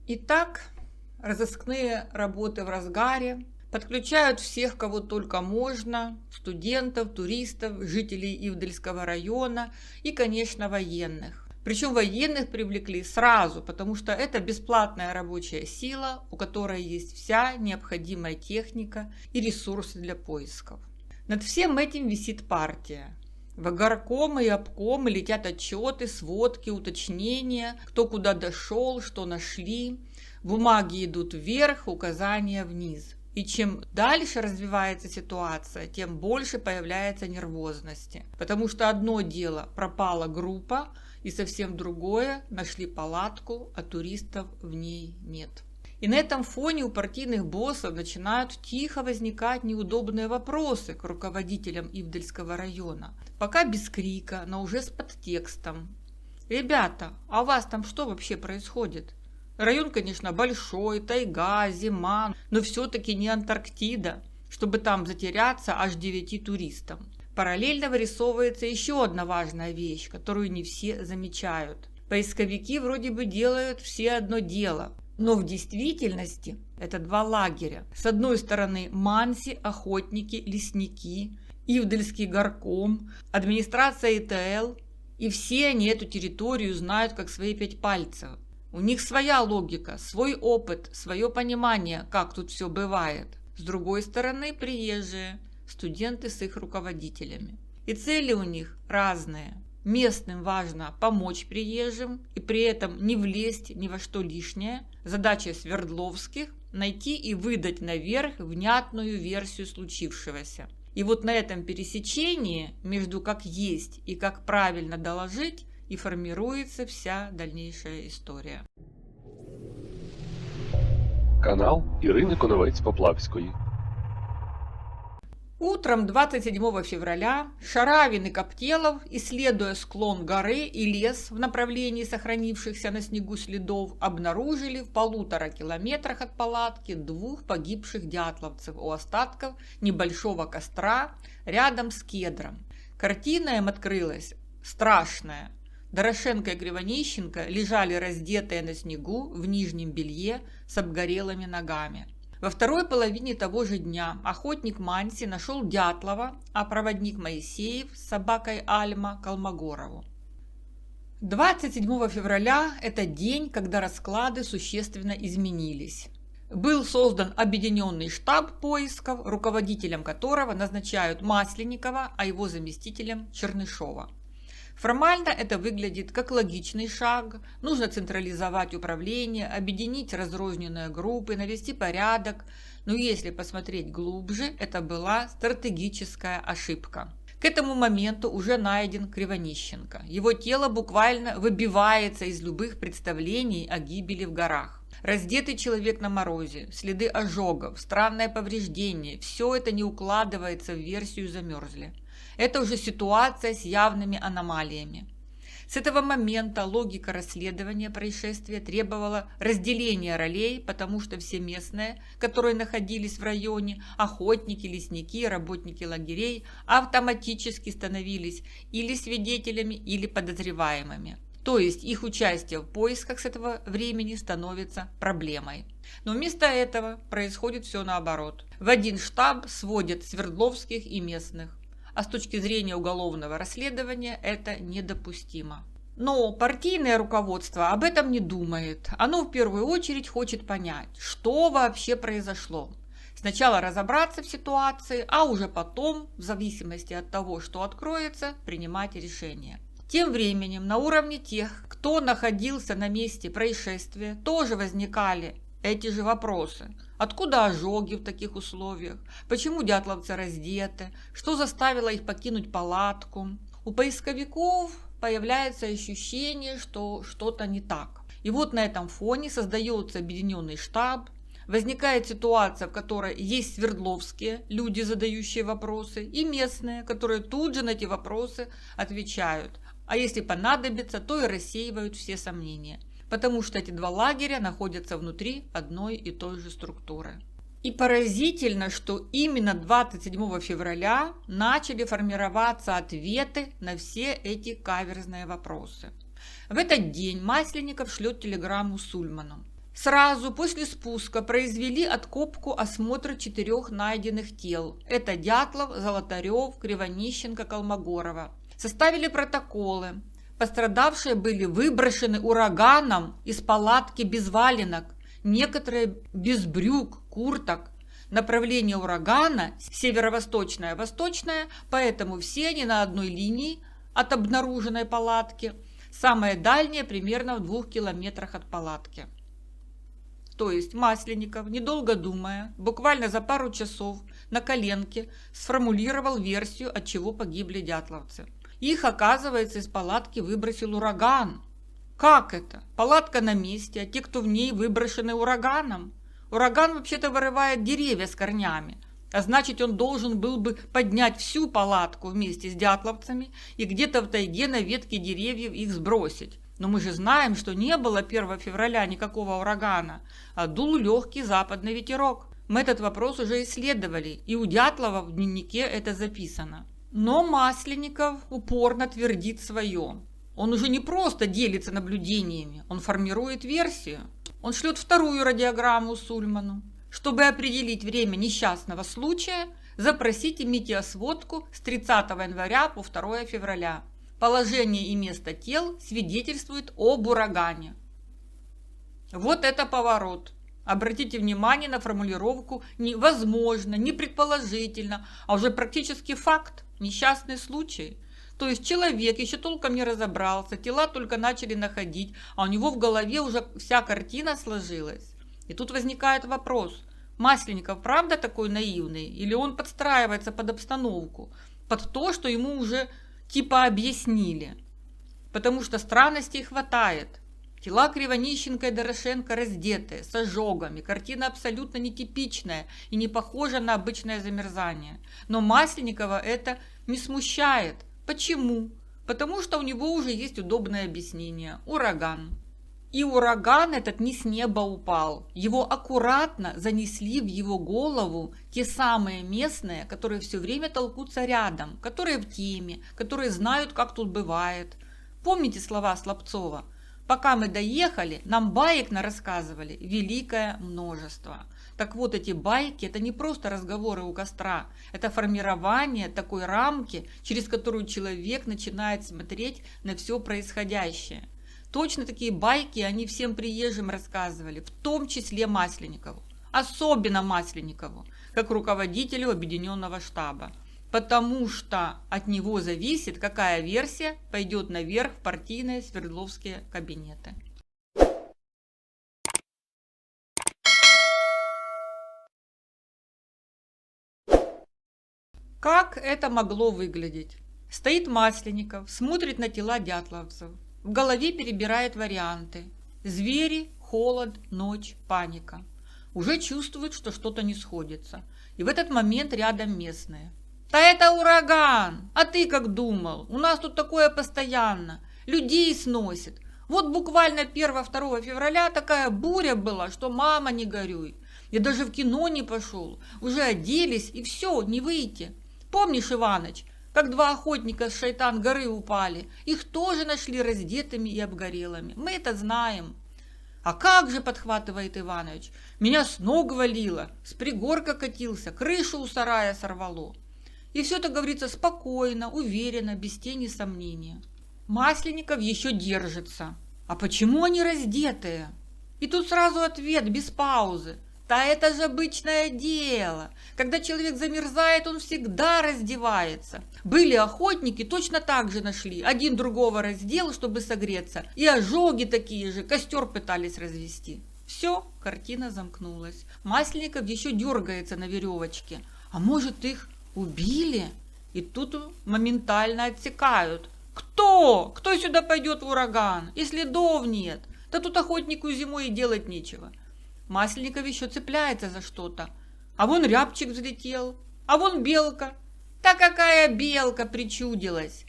Итак, разыскные работы в разгаре. Подключают всех, кого только можно: студентов, туристов, жителей Ивдельского района и, конечно, военных. Причем военных привлекли сразу, потому что это бесплатная рабочая сила, у которой есть вся необходимая техника и ресурсы для поисков. Над всем этим висит партия. В горкомы и обкомы летят отчеты, сводки, уточнения, кто куда дошел, что нашли. Бумаги идут вверх, указания вниз. И чем дальше развивается ситуация, тем больше появляется нервозности. Потому что одно дело — пропала группа, и совсем другое — нашли палатку, а туристов в ней нет. И на этом фоне у партийных боссов начинают тихо возникать неудобные вопросы к руководителям Ивдельского района. Пока без крика, но уже с подтекстом. «Ребята, а у вас там что вообще происходит? Район, конечно, большой, тайга, зима, но все-таки не Антарктида, чтобы там затеряться аж 9 туристам». Параллельно вырисовывается еще одна важная вещь, которую не все замечают. Поисковики вроде бы делают все одно дело, но в действительности это два лагеря. С одной стороны манси, охотники, лесники, Ивдельский горком, администрация ИТЛ, и все они эту территорию знают как свои 5 пальцев. У них своя логика, свой опыт, свое понимание, как тут все бывает. С другой стороны приезжие, студенты с их руководителями. И цели у них разные. Местным важно помочь приезжим и при этом не влезть ни во что лишнее. Задача Свердловских – найти и выдать наверх внятную версию случившегося. И вот на этом пересечении между как есть и как правильно доложить и формируется вся дальнейшая история. Канал Ірини Коновець-Поплавської. Утром 27 февраля Шаравин и Коптелов, исследуя склон горы и лес в направлении сохранившихся на снегу следов, обнаружили в 1,5 километрах от палатки 2 погибших дятловцев у остатков небольшого костра рядом с кедром. Картина им открылась страшная. Дорошенко и Кривонищенко лежали раздетые на снегу в нижнем белье с обгорелыми ногами. Во второй половине того же дня охотник Манси нашел Дятлова, а проводник Моисеев с собакой Альма Колмогорову. 27 февраля – это день, когда расклады существенно изменились. Был создан объединенный штаб поисков, руководителем которого назначают Масленникова, а его заместителем Чернышова. Формально это выглядит как логичный шаг. Нужно централизовать управление, объединить разрозненные группы, навести порядок. Но если посмотреть глубже, это была стратегическая ошибка. К этому моменту уже найден Кривонищенко. Его тело буквально выбивается из любых представлений о гибели в горах. Раздетый человек на морозе, следы ожогов, странное повреждение – все это не укладывается в версию «замерзли». Это уже ситуация с явными аномалиями. С этого момента логика расследования происшествия требовала разделения ролей, потому что все местные, которые находились в районе, охотники, лесники, работники лагерей, автоматически становились или свидетелями, или подозреваемыми. То есть их участие в поисках с этого времени становится проблемой. Но вместо этого происходит все наоборот. В один штаб сводят Свердловских и местных. А с точки зрения уголовного расследования это недопустимо. Но партийное руководство об этом не думает. Оно в первую очередь хочет понять, что вообще произошло. Сначала разобраться в ситуации, а уже потом, в зависимости от того, что откроется, принимать решение. Тем временем на уровне тех, кто находился на месте происшествия, тоже возникали эти же вопросы. Откуда ожоги в таких условиях? Почему дятловцы раздеты? Что заставило их покинуть палатку? У поисковиков появляется ощущение, что что-то не так. И вот на этом фоне создается объединенный штаб. Возникает ситуация, в которой есть свердловские люди, задающие вопросы, и местные, которые тут же на эти вопросы отвечают. А если понадобится, то и рассеивают все сомнения. Потому что эти два лагеря находятся внутри одной и той же структуры. И поразительно, что именно 27 февраля начали формироваться ответы на все эти каверзные вопросы. В этот день Масленников шлет телеграмму Сульману. Сразу после спуска произвели откопку, осмотр 4 найденных тел. Это Дятлов, Золотарев, Кривонищенко, Колмогорова. Составили протоколы. Пострадавшие были выброшены ураганом из палатки без валенок, некоторые без брюк, курток. Направление урагана северо-восточное, восточное, поэтому все они на одной линии от обнаруженной палатки. Самое дальнее примерно в 2 километрах от палатки. То есть Масленников, недолго думая, буквально за пару часов на коленке сформулировал версию, от чего погибли дятловцы. Их, оказывается, из палатки выбросил ураган. Как это? Палатка на месте, а те, кто в ней, выброшены ураганом. Ураган вообще-то вырывает деревья с корнями, а значит, он должен был бы поднять всю палатку вместе с дятловцами и где-то в тайге на ветке деревьев их сбросить. Но мы же знаем, что не было 1 февраля никакого урагана, а дул легкий западный ветерок. Мы этот вопрос уже исследовали, и у Дятлова в дневнике это записано. Но Масленников упорно твердит свое. Он уже не просто делится наблюдениями, он формирует версию. Он шлет 2-ю радиограмму Сульману. Чтобы определить время несчастного случая, запросите метеосводку с 30 января по 2 февраля. Положение и место тел свидетельствует об урагане. Вот это поворот. Обратите внимание на формулировку не возможно, не предположительно, а уже практически факт, несчастный случай. То есть человек еще толком не разобрался, тела только начали находить, а у него в голове уже вся картина сложилась. И тут возникает вопрос, Масленников правда такой наивный, или он подстраивается под обстановку, под то, что ему уже типа объяснили? Потому что странностей хватает. Тела Кривонищенко и Дорошенко раздетые, с ожогами. Картина абсолютно нетипичная и не похожа на обычное замерзание. Но Масленникова это не смущает. Почему? Потому что у него уже есть удобное объяснение – ураган. И ураган этот не с неба упал. Его аккуратно занесли в его голову те самые местные, которые все время толкутся рядом, которые в теме, которые знают, как тут бывает. Помните слова Слабцова? Пока мы доехали, нам баек нарассказывали великое множество. Так вот, эти байки – это не просто разговоры у костра, это формирование такой рамки, через которую человек начинает смотреть на все происходящее. Точно такие байки они всем приезжим рассказывали, в том числе Масленникову, особенно Масленникову, как руководителю объединенного штаба. Потому что от него зависит, какая версия пойдет наверх в партийные свердловские кабинеты. Как это могло выглядеть? Стоит Масленников, смотрит на тела дятловцев, в голове перебирает варианты. Звери, холод, ночь, паника. Уже чувствует, что что-то не сходится. И в этот момент рядом местные. «Да это ураган! А ты как думал? У нас тут такое постоянно. Людей сносит. Вот буквально 1-2 февраля такая буря была, что мама не горюй. Я даже в кино не пошел. Уже оделись и все, не выйти. Помнишь, Иваныч, как 2 охотника с Шайтан-горы упали? Их тоже нашли раздетыми и обгорелыми. Мы это знаем». «А как же», подхватывает Иванович, «меня с ног валило, с пригорка катился, крышу у сарая сорвало». И все это говорится спокойно, уверенно, без тени сомнения. Масленников еще держится. А почему они раздетые? И тут сразу ответ, без паузы. Да это же обычное дело. Когда человек замерзает, он всегда раздевается. Были охотники, точно так же нашли. Один другого раздел, чтобы согреться. И ожоги такие же, костер пытались развести. Все, картина замкнулась. Масленников еще дергается на веревочке. А может, их убили? И тут моментально отсекают. Кто? Кто сюда пойдет в ураган? И следов нет. Да тут охотнику зимой и делать нечего. Масленников еще цепляется за что-то. А вон рябчик взлетел. А вон белка. Да какая белка причудилась?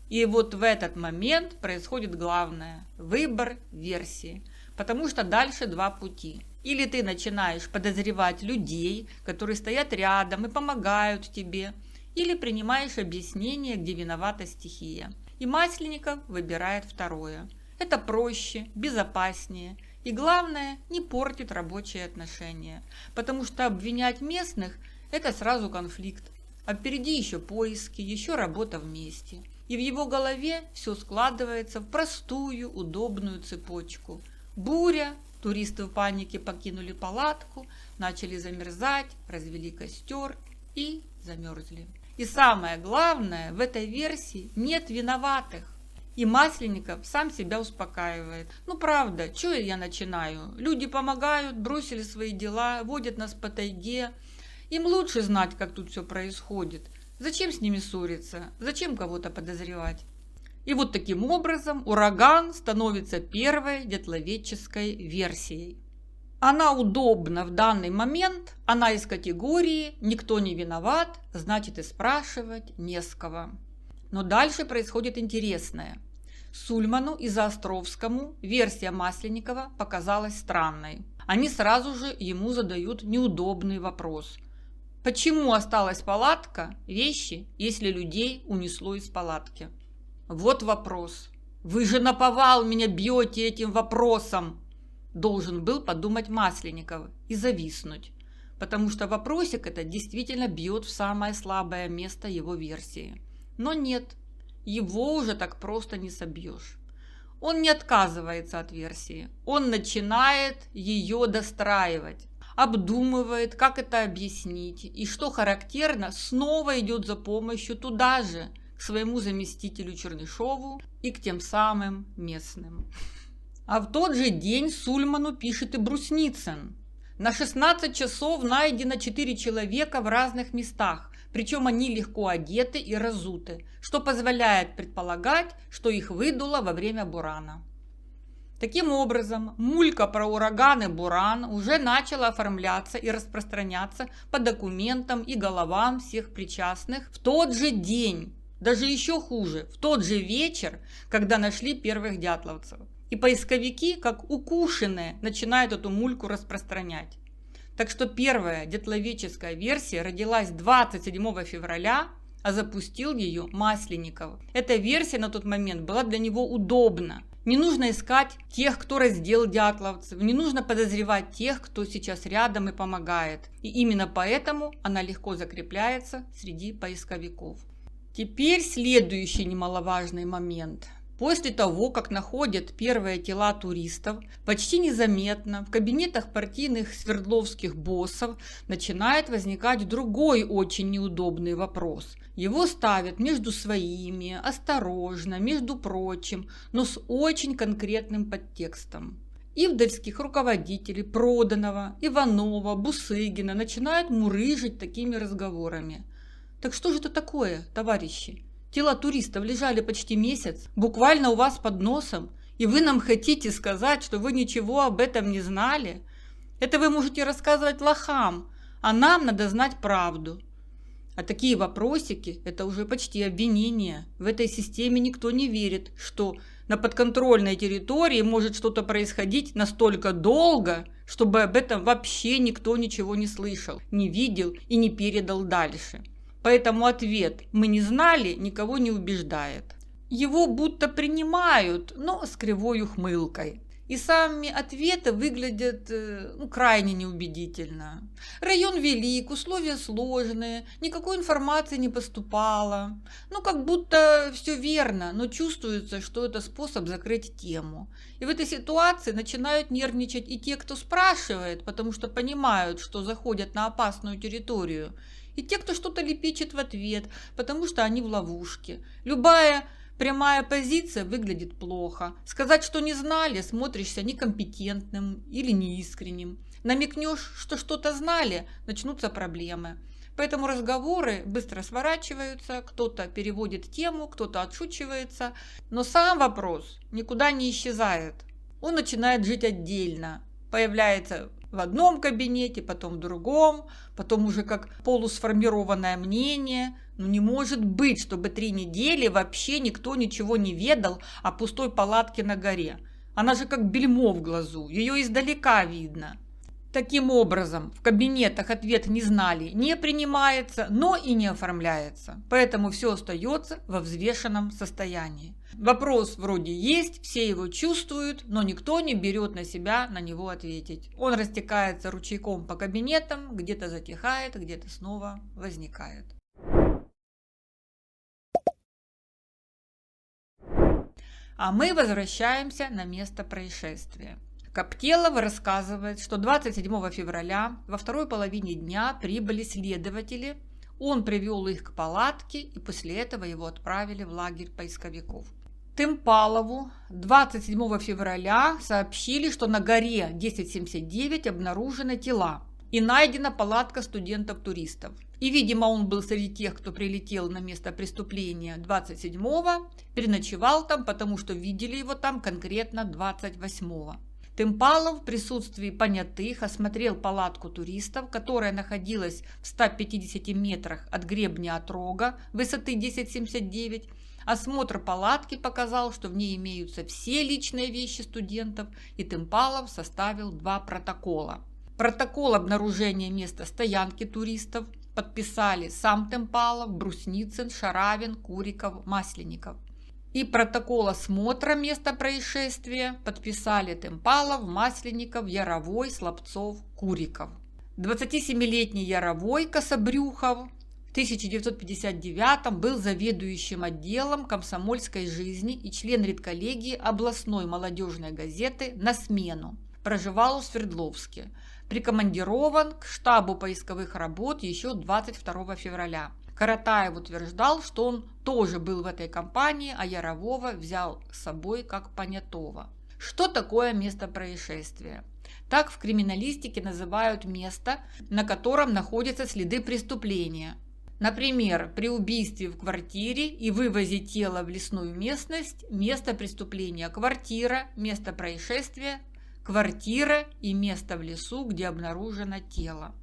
И вот в этот момент происходит главное. Выбор версии. Потому что дальше 2 пути. Или ты начинаешь подозревать людей, которые стоят рядом и помогают тебе, или принимаешь объяснение, где виновата стихия. И Масленников выбирает 2. Это проще, безопаснее И главное, не портит рабочие отношения, потому что обвинять местных – это сразу конфликт. А впереди еще поиски, еще работа вместе. И в его голове все складывается в простую, удобную цепочку. Буря, туристы в панике покинули палатку, начали замерзать, развели костер и замерзли. И самое главное, в этой версии нет виноватых. И Масленников сам себя успокаивает. Ну правда, что я начинаю? Люди помогают, бросили свои дела, водят нас по тайге. Им лучше знать, как тут все происходит. Зачем с ними ссориться? Зачем кого-то подозревать? И вот таким образом ураган становится первой дятловедческой версией. Она удобна в данный момент, она из категории «никто не виноват, значит и спрашивать не с кого». Но дальше происходит интересное. Сульману и Заостровскому версия Масленникова показалась странной. Они сразу же ему задают неудобный вопрос. Почему осталась палатка, вещи, если людей унесло из палатки? Вот вопрос. Вы же наповал меня бьете этим вопросом. Должен был подумать Масленников и зависнуть, потому что вопросик этот действительно бьет в самое слабое место его версии. Но нет, его уже так просто не собьешь. Он не отказывается от версии, он начинает ее достраивать, обдумывает, как это объяснить, и, что характерно, снова идет за помощью туда же, к своему заместителю Чернышову и к тем самым местным. А в тот же день Сульману пишет и Брусницын. На 16 часов найдено 4 человека в разных местах, причем они легко одеты и разуты, что позволяет предполагать, что их выдуло во время бурана. Таким образом, мулька про ураган и буран уже начала оформляться и распространяться по документам и головам всех причастных в тот же день, даже еще хуже, в тот же вечер, когда нашли первых дятловцев. И поисковики, как укушенные, начинают эту мульку распространять. Так что первая дятловедческая версия родилась 27 февраля, а запустил ее Масленников. Эта версия на тот момент была для него удобна. Не нужно искать тех, кто раздел дятловцев, не нужно подозревать тех, кто сейчас рядом и помогает. И именно поэтому она легко закрепляется среди поисковиков. Теперь следующий немаловажный момент. После того, как находят первые тела туристов, почти незаметно в кабинетах партийных свердловских боссов начинает возникать другой очень неудобный вопрос. Его ставят между своими, осторожно, между прочим, но с очень конкретным подтекстом. Ивдовских руководителей Проданова, Иванова, Бусыгина начинают мурыжить такими разговорами. Так что же это такое, товарищи? Тела туристов лежали почти месяц, буквально у вас под носом, и вы нам хотите сказать, что вы ничего об этом не знали? Это вы можете рассказывать лохам, а нам надо знать правду. А такие вопросики – это уже почти обвинения. В этой системе никто не верит, что на подконтрольной территории может что-то происходить настолько долго, чтобы об этом вообще никто ничего не слышал, не видел и не передал дальше. Поэтому ответ «мы не знали» никого не убеждает. Его будто принимают, но с кривой ухмылкой. И сами ответы выглядят крайне неубедительно. Район велик, условия сложные, никакой информации не поступало. Как будто все верно, но чувствуется, что это способ закрыть тему. И в этой ситуации начинают нервничать и те, кто спрашивает, потому что понимают, что заходят на опасную территорию. И те, кто что-то лепечет в ответ, потому что они в ловушке. Любая прямая позиция выглядит плохо. Сказать, что не знали, смотришься некомпетентным или неискренним. Намекнешь, что что-то знали, начнутся проблемы. Поэтому разговоры быстро сворачиваются, кто-то переводит тему, кто-то отшучивается. Но сам вопрос никуда не исчезает. Он начинает жить отдельно. Появляется в одном кабинете, потом в другом, потом уже как полусформированное мнение. Не может быть, чтобы 3 недели вообще никто ничего не ведал о пустой палатке на горе. Она же как бельмо в глазу, ее издалека видно. Таким образом, в кабинетах ответ «не знали» не принимается, но и не оформляется. Поэтому все остается во взвешенном состоянии. Вопрос вроде есть, все его чувствуют, но никто не берет на себя на него ответить. Он растекается ручейком по кабинетам, где-то затихает, где-то снова возникает. А мы возвращаемся на место происшествия. Коптелов рассказывает, что 27 февраля во второй половине дня прибыли следователи, он привел их к палатке и после этого его отправили в лагерь поисковиков. Тымпалову 27 февраля сообщили, что на горе 1079 обнаружены тела и найдена палатка студентов-туристов. И, видимо, он был среди тех, кто прилетел на место преступления 27-го, переночевал там, потому что видели его там конкретно 28-го. Тымпалов в присутствии понятых осмотрел палатку туристов, которая находилась в 150 метрах от гребня отрога высоты 1079. Осмотр палатки показал, что в ней имеются все личные вещи студентов, и Тымпалов составил 2 протокола. Протокол обнаружения места стоянки туристов подписали сам Тымпалов, Брусницын, Шаравин, Куриков, Масленников. И протокол осмотра места происшествия подписали Тымпалов, Масленников, Яровой, Слабцов, Куриков. 27-летний Яровой Кособрюхов в 1959 был заведующим отделом комсомольской жизни и член редколлегии областной молодежной газеты «На смену». Проживал в Свердловске. Прикомандирован к штабу поисковых работ еще 22 февраля. Каратаев утверждал, что он тоже был в этой компании, а Ярового взял с собой как понятого. Что такое место происшествия? Так в криминалистике называют место, на котором находятся следы преступления. Например, при убийстве в квартире и вывозе тела в лесную местность место преступления – квартира, место происшествия – квартира и место в лесу, где обнаружено тело.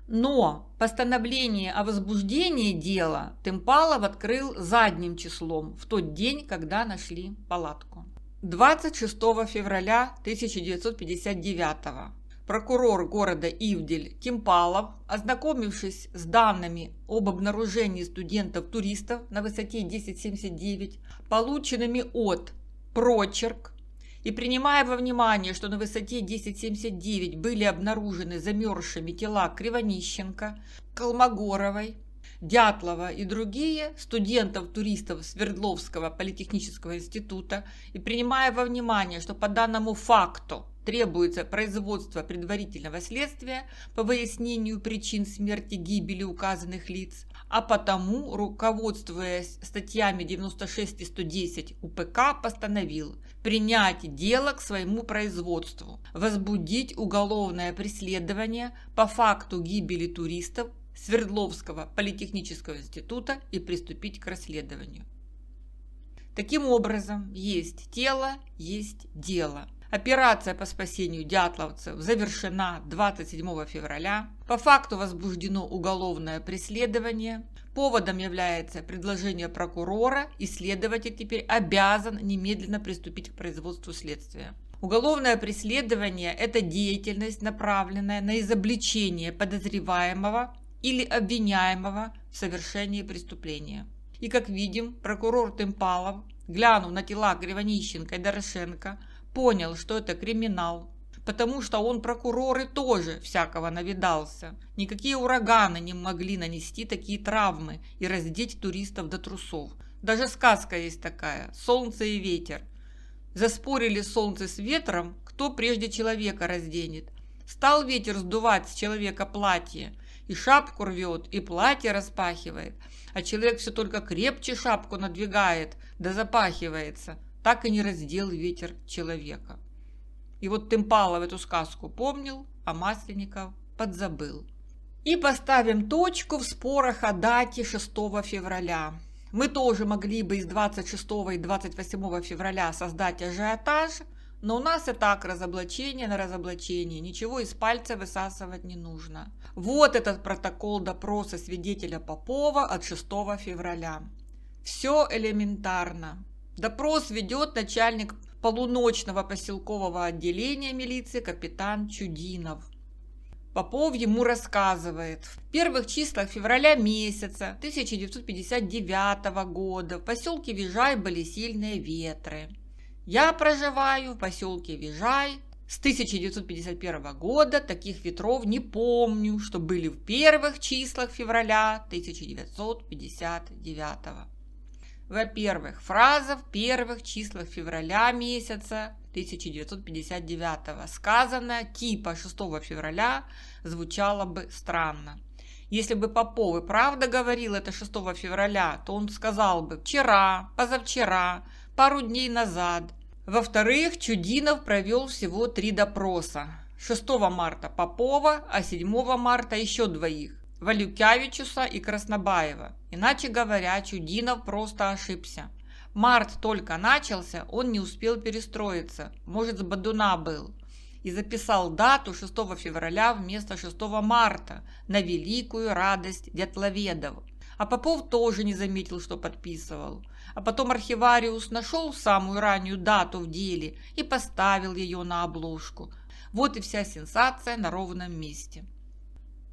Но постановление о возбуждении дела Тымпалов открыл задним числом в тот день, когда нашли палатку. 26 февраля 1959 прокурор города Ивдель Тымпалов, ознакомившись с данными об обнаружении студентов-туристов на высоте 1079, полученными от «Прочерк», и принимая во внимание, что на высоте 1079 были обнаружены замерзшими тела Кривонищенко, Колмогоровой, Дятлова и другие студентов-туристов Свердловского политехнического института, и принимая во внимание, что по данному факту требуется производство предварительного следствия по выяснению причин смерти гибели указанных лиц, а потому, руководствуясь статьями 96 и 110 УПК, постановил принять дело к своему производству, возбудить уголовное преследование по факту гибели туристов Свердловского политехнического института и приступить к расследованию. Таким образом, есть тело, есть дело. Операция по спасению дятловцев завершена 27 февраля. По факту возбуждено уголовное преследование. Поводом является предложение прокурора, и следователь теперь обязан немедленно приступить к производству следствия. Уголовное преследование – это деятельность, направленная на изобличение подозреваемого или обвиняемого в совершении преступления. И, как видим, прокурор Тымпалов, глянув на тела Кривонищенко и Дорошенко, понял, что это криминал, потому что он, прокурор, и тоже всякого навидался. Никакие ураганы не могли нанести такие травмы и раздеть туристов до трусов. Даже сказка есть такая «Солнце и ветер». Заспорили солнце с ветром, кто прежде человека разденет. Стал ветер сдувать с человека платье, и шапку рвет, и платье распахивает, а человек все только крепче шапку надвигает, да запахивается. Так и не раздел ветер человека. И вот Тымпалов эту сказку помнил, а Масленников подзабыл. И поставим точку в спорах о дате 6 февраля. Мы тоже могли бы из 26 и 28 февраля создать ажиотаж, но у нас и так разоблачение на разоблачение, ничего из пальца высасывать не нужно. Вот этот протокол допроса свидетеля Попова от 6 февраля. Все элементарно. Допрос ведет начальник полуночного поселкового отделения милиции капитан Чудинов. Попов ему рассказывает: в первых числах февраля месяца 1959 года в поселке Вижай были сильные ветры. Я проживаю в поселке Вижай с 1951 года, таких ветров не помню, что были в первых числах февраля 1959. Во-первых, фраза «в первых числах февраля месяца 1959», сказанная типа 6 февраля, звучала бы странно. Если бы Попов и правда говорил это 6 февраля, то он сказал бы «вчера», «позавчера», «пару дней назад». Во-вторых, Чудинов провел всего 3 допроса. 6 марта Попова, а 7 марта еще 2. Валюкявичуса и Краснобаева. Иначе говоря, Чудинов просто ошибся. Март только начался, он не успел перестроиться, может, с Бодуна был, и записал дату 6 февраля вместо 6 марта на великую радость дятловедов. А Попов тоже не заметил, что подписывал. А потом архивариус нашел самую раннюю дату в деле и поставил ее на обложку. Вот и вся сенсация на ровном месте.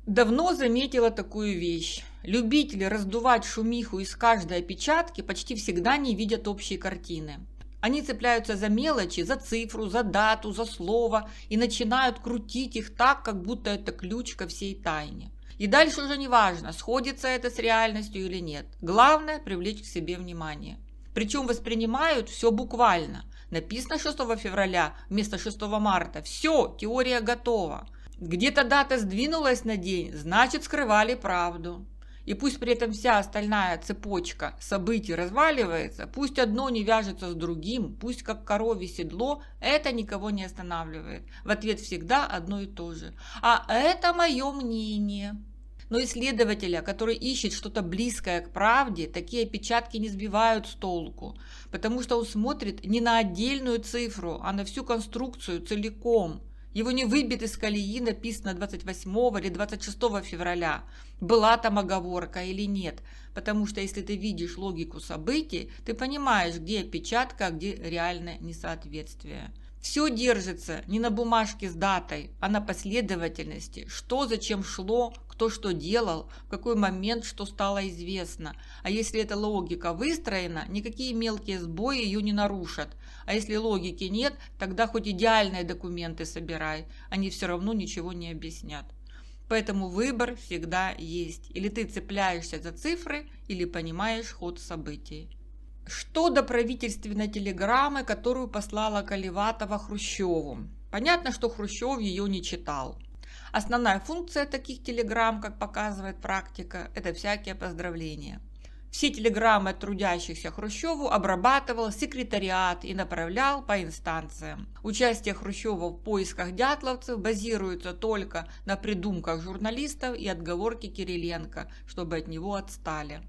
Давно заметила такую вещь. Любители раздувать шумиху из каждой опечатки почти всегда не видят общей картины. Они цепляются за мелочи, за цифру, за дату, за слово и начинают крутить их так, как будто это ключ ко всей тайне. И дальше уже не важно, сходится это с реальностью или нет. Главное – привлечь к себе внимание. Причем воспринимают все буквально. Написано 6 февраля вместо 6 марта. Все, теория готова. Где-то дата сдвинулась на день, значит, скрывали правду. И пусть при этом вся остальная цепочка событий разваливается, пусть одно не вяжется с другим, пусть как коровье седло, это никого не останавливает. В ответ всегда одно и то же. А это мое мнение. Но исследователя, который ищет что-то близкое к правде, такие опечатки не сбивают с толку, потому что он смотрит не на отдельную цифру, а на всю конструкцию целиком. Его не выбит из колеи написано 28 или 26 февраля, была там оговорка или нет, потому что если ты видишь логику событий, ты понимаешь, где опечатка, а где реальное несоответствие. Все держится не на бумажке с датой, а на последовательности, что зачем шло, кто что делал, в какой момент что стало известно. А если эта логика выстроена, никакие мелкие сбои ее не нарушат. А если логики нет, тогда хоть идеальные документы собирай, они все равно ничего не объяснят. Поэтому выбор всегда есть. Или ты цепляешься за цифры, или понимаешь ход событий. Что до правительственной телеграммы, которую послала Колеватова Хрущеву? Понятно, что Хрущев ее не читал. Основная функция таких телеграмм, как показывает практика, это всякие поздравления. Все телеграммы от трудящихся Хрущеву обрабатывал секретариат и направлял по инстанциям. Участие Хрущева в поисках дятловцев базируется только на придумках журналистов и отговорке Кириленко, чтобы от него отстали.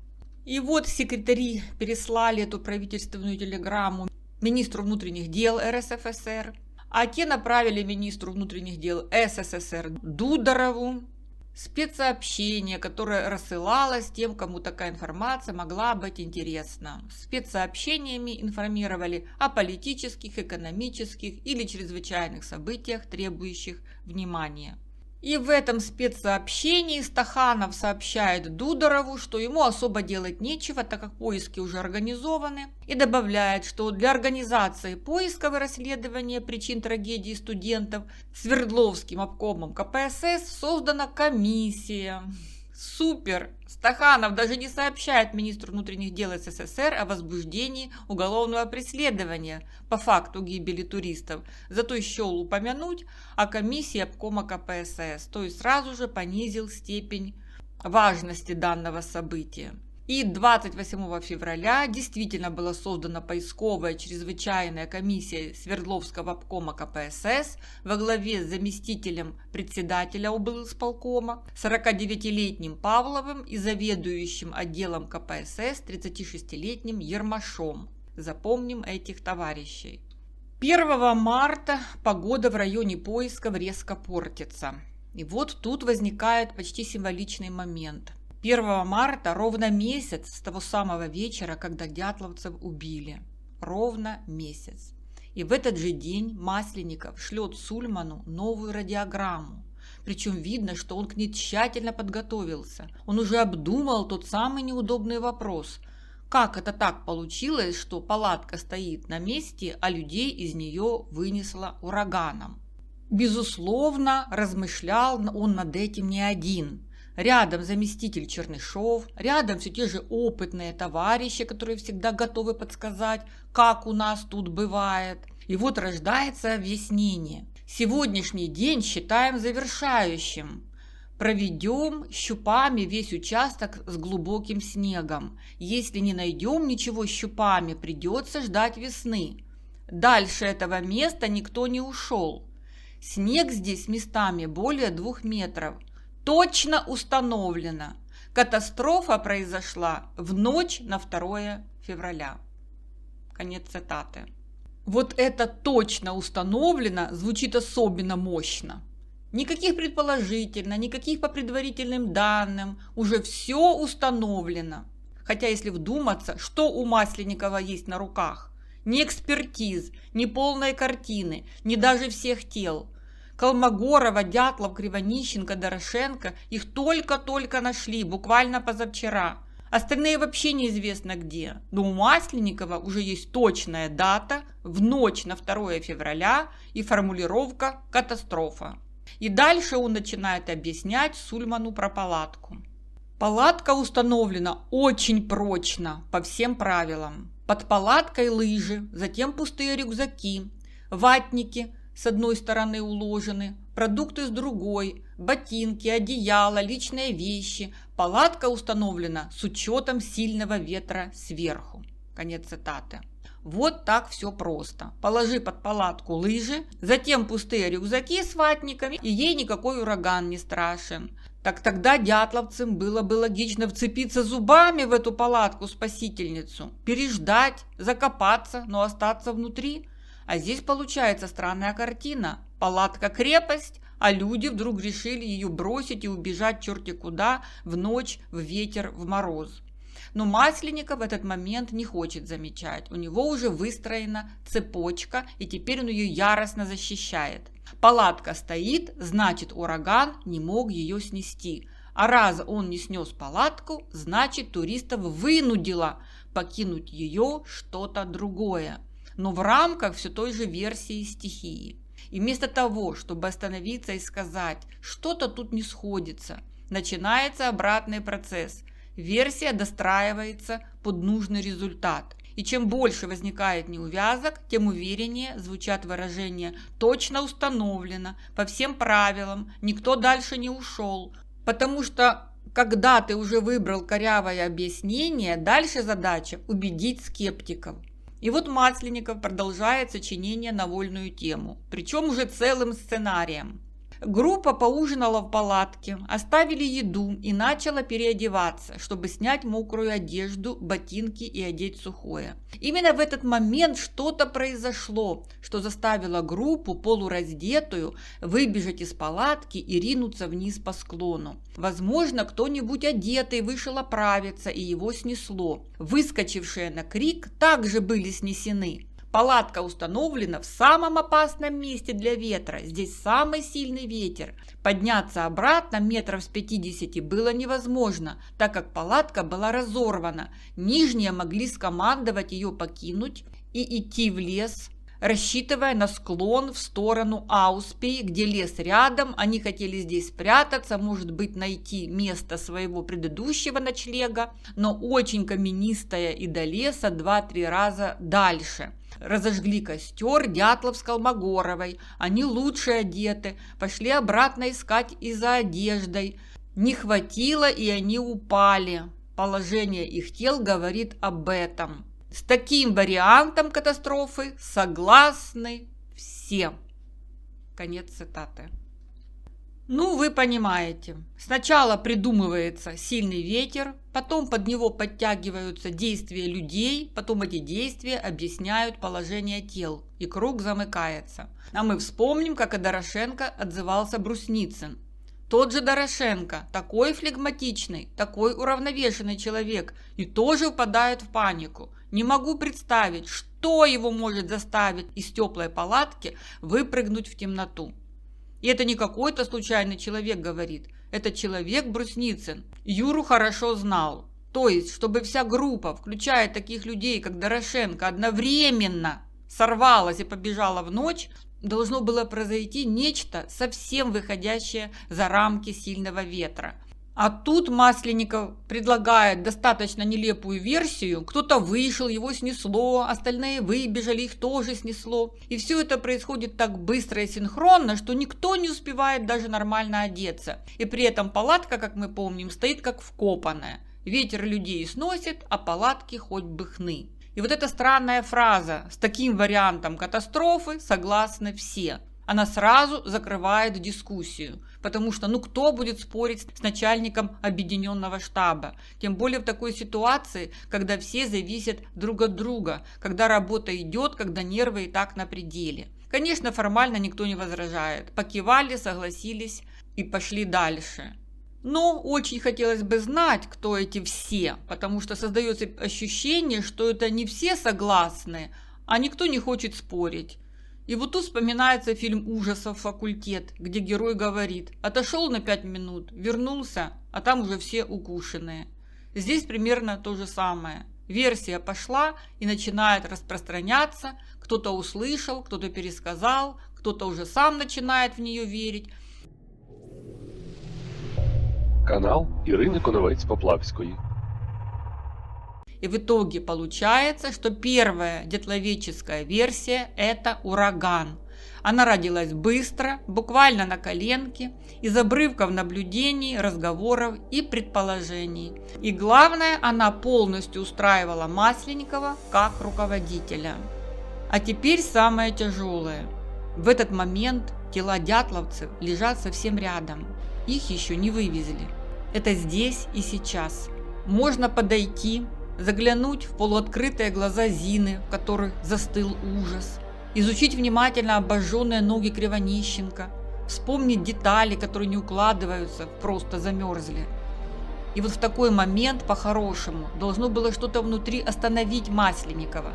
И вот секретари переслали эту правительственную телеграмму министру внутренних дел РСФСР, а те направили министру внутренних дел СССР Дударову спецсообщение, которое рассылалось тем, кому такая информация могла быть интересна. Спецсообщениями информировали о политических, экономических или чрезвычайных событиях, требующих внимания. И в этом спецсообщении Стаханов сообщает Дударову, что ему особо делать нечего, так как поиски уже организованы, и добавляет, что для организации поисков и расследования причин трагедии студентов Свердловским обкомом КПСС создана комиссия. Супер! Стаханов даже не сообщает министру внутренних дел СССР о возбуждении уголовного преследования по факту гибели туристов, зато счел упомянуть о комиссии обкома КПСС, то есть сразу же понизил степень важности данного события. И 28 февраля действительно была создана поисковая чрезвычайная комиссия Свердловского обкома КПСС во главе с заместителем председателя облисполкома 49-летним Павловым и заведующим отделом КПСС 36-летним Ермашом. Запомним этих товарищей. 1 марта погода в районе поисков резко портится. И вот тут возникает почти символичный момент. 1 марта ровно месяц с того самого вечера, когда дятловцев убили. Ровно месяц. И в этот же день Масленников шлет Сульману новую радиограмму. Причем видно, что он к ней тщательно подготовился. Он уже обдумал тот самый неудобный вопрос. Как это так получилось, что палатка стоит на месте, а людей из нее вынесло ураганом? Безусловно, размышлял он над этим не один. Рядом заместитель Чернышов, рядом все те же опытные товарищи, которые всегда готовы подсказать, как у нас тут бывает. И вот рождается объяснение. Сегодняшний день считаем завершающим. Проведем щупами весь участок с глубоким снегом. Если не найдем ничего щупами, придется ждать весны. Дальше этого места никто не ушел. Снег здесь местами более 2 метров. Точно установлено. Катастрофа произошла в ночь на 2 февраля. Конец цитаты. Вот это точно установлено звучит особенно мощно. Никаких предположительно, никаких по предварительным данным, уже все установлено. Хотя если вдуматься, что у Масленникова есть на руках? Ни экспертиз, ни полной картины, ни даже всех тел. Колмогорова, Дятлов, Кривонищенко, Дорошенко их только-только нашли, буквально позавчера. Остальные вообще неизвестно где. Но у Масленникова уже есть точная дата в ночь на 2 февраля и формулировка «катастрофа». И дальше он начинает объяснять Сульману про палатку. Палатка установлена очень прочно, по всем правилам. Под палаткой лыжи, затем пустые рюкзаки, ватники с одной стороны уложены, продукты с другой, ботинки, одеяло, личные вещи. Палатка установлена с учетом сильного ветра сверху. Конец цитаты. Вот так все просто. Положи под палатку лыжи, затем пустые рюкзаки с ватниками, и ей никакой ураган не страшен. Так тогда дятловцам было бы логично вцепиться зубами в эту палатку-спасительницу, переждать, закопаться, но остаться внутри. А здесь получается странная картина. Палатка-крепость, а люди вдруг решили ее бросить и убежать черти куда в ночь, в ветер, в мороз. Но Масленников в этот момент не хочет замечать. У него уже выстроена цепочка, и теперь он ее яростно защищает. Палатка стоит, значит, ураган не мог ее снести. А раз он не снес палатку, значит, туристов вынудило покинуть ее что-то другое. Но в рамках все той же версии стихии. И вместо того, чтобы остановиться и сказать, что-то тут не сходится, начинается обратный процесс. Версия достраивается под нужный результат. И чем больше возникает неувязок, тем увереннее звучат выражения «точно установлено», «по всем правилам», «никто дальше не ушел». Потому что, когда ты уже выбрал корявое объяснение, дальше задача – убедить скептиков. И вот Масленников продолжает сочинение на вольную тему, причем уже целым сценарием. Группа поужинала в палатке, оставили еду и начала переодеваться, чтобы снять мокрую одежду, ботинки и одеть сухое. Именно в этот момент что-то произошло, что заставило группу полураздетую выбежать из палатки и ринуться вниз по склону. Возможно, кто-нибудь одетый вышел оправиться, и его снесло. Выскочившие на крик также были снесены. Палатка установлена в самом опасном месте для ветра. Здесь самый сильный ветер. Подняться обратно метров с 50 было невозможно, так как палатка была разорвана. Нижние могли скомандовать ее покинуть и идти в лес, рассчитывая на склон в сторону Ауспей, где лес рядом. Они хотели здесь спрятаться, может быть, найти место своего предыдущего ночлега, но очень каменистое и до леса 2-3 раза дальше. Разожгли костер Дятлов с Колмогоровой. Они лучше одеты, пошли обратно искать и за одеждой. Не хватило, и они упали. Положение их тел говорит об этом. С таким вариантом катастрофы согласны все. Конец цитаты. Ну, вы понимаете, сначала придумывается сильный ветер, потом под него подтягиваются действия людей, потом эти действия объясняют положение тел, и круг замыкается. А мы вспомним, как о Дорошенко отзывался Брусницын. Тот же Дорошенко, такой флегматичный, такой уравновешенный человек, и тоже впадает в панику. Не могу представить, что его может заставить из теплой палатки выпрыгнуть в темноту. И это не какой-то случайный человек говорит, это человек Брусницын. Юру хорошо знал. То есть, чтобы вся группа, включая таких людей, как Дорошенко, одновременно сорвалась и побежала в ночь, должно было произойти нечто совсем выходящее за рамки сильного ветра. А тут Масленников предлагает достаточно нелепую версию. Кто-то вышел, его снесло, остальные выбежали, их тоже снесло. И все это происходит так быстро и синхронно, что никто не успевает даже нормально одеться. И при этом палатка, как мы помним, стоит как вкопанная. Ветер людей сносит, а палатки хоть бы хны. И вот эта странная фраза «с таким вариантом катастрофы согласны все». Она сразу закрывает дискуссию, потому что кто будет спорить с начальником объединенного штаба, тем более в такой ситуации, когда все зависят друг от друга, когда работа идет, когда нервы и так на пределе. Конечно, формально никто не возражает, покивали, согласились и пошли дальше. Но очень хотелось бы знать, кто эти все, потому что создается ощущение, что это не все согласны, а никто не хочет спорить. И вот тут вспоминается фильм ужасов «Факультет», где герой говорит: отошел на 5 минут, вернулся, а там уже все укушенные. Здесь примерно то же самое. Версия пошла и начинает распространяться, кто-то услышал, кто-то пересказал, кто-то уже сам начинает в нее верить. Канал Ірини Коновець-Поплавської. И в итоге получается, что первая дятловеческая версия – это ураган. Она родилась быстро, буквально на коленке, из обрывков наблюдений, разговоров и предположений. И главное, она полностью устраивала Масленникова как руководителя. А теперь самое тяжелое. В этот момент тела дятловцев лежат совсем рядом. Их еще не вывезли. Это здесь и сейчас. Можно подойти, заглянуть в полуоткрытые глаза Зины, в которых застыл ужас, изучить внимательно обожженные ноги Кривонищенко, вспомнить детали, которые не укладываются, просто замерзли. И вот в такой момент, по-хорошему, должно было что-то внутри остановить Масленникова,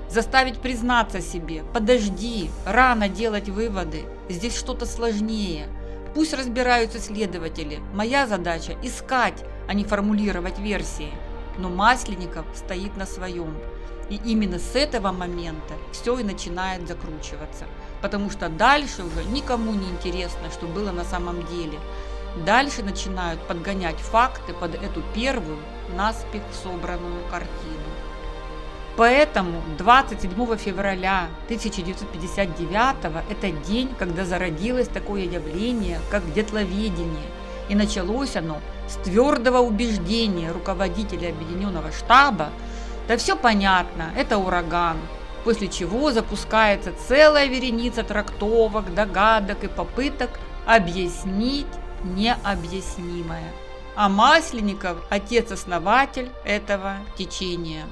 заставить признаться себе: подожди, рано делать выводы, здесь что-то сложнее. Пусть разбираются следователи, моя задача – искать, а не формулировать версии. Но Масленников стоит на своем. И именно с этого момента все и начинает закручиваться. Потому что дальше уже никому не интересно, что было на самом деле. Дальше начинают подгонять факты под эту первую, наспех собранную картину. Поэтому 27 февраля 1959 это день, когда зародилось такое явление, как дятловедение. И началось оно с твердого убеждения руководителя объединенного штаба: да все понятно, это ураган. После чего запускается целая вереница трактовок, догадок и попыток объяснить необъяснимое. А Масленников – отец-основатель этого течения.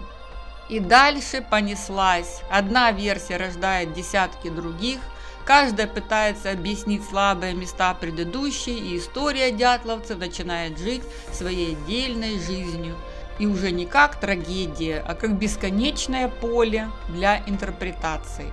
И дальше понеслась. Одна версия рождает десятки других, каждая пытается объяснить слабые места предыдущей, и история дятловцев начинает жить своей отдельной жизнью. И уже не как трагедия, а как бесконечное поле для интерпретаций.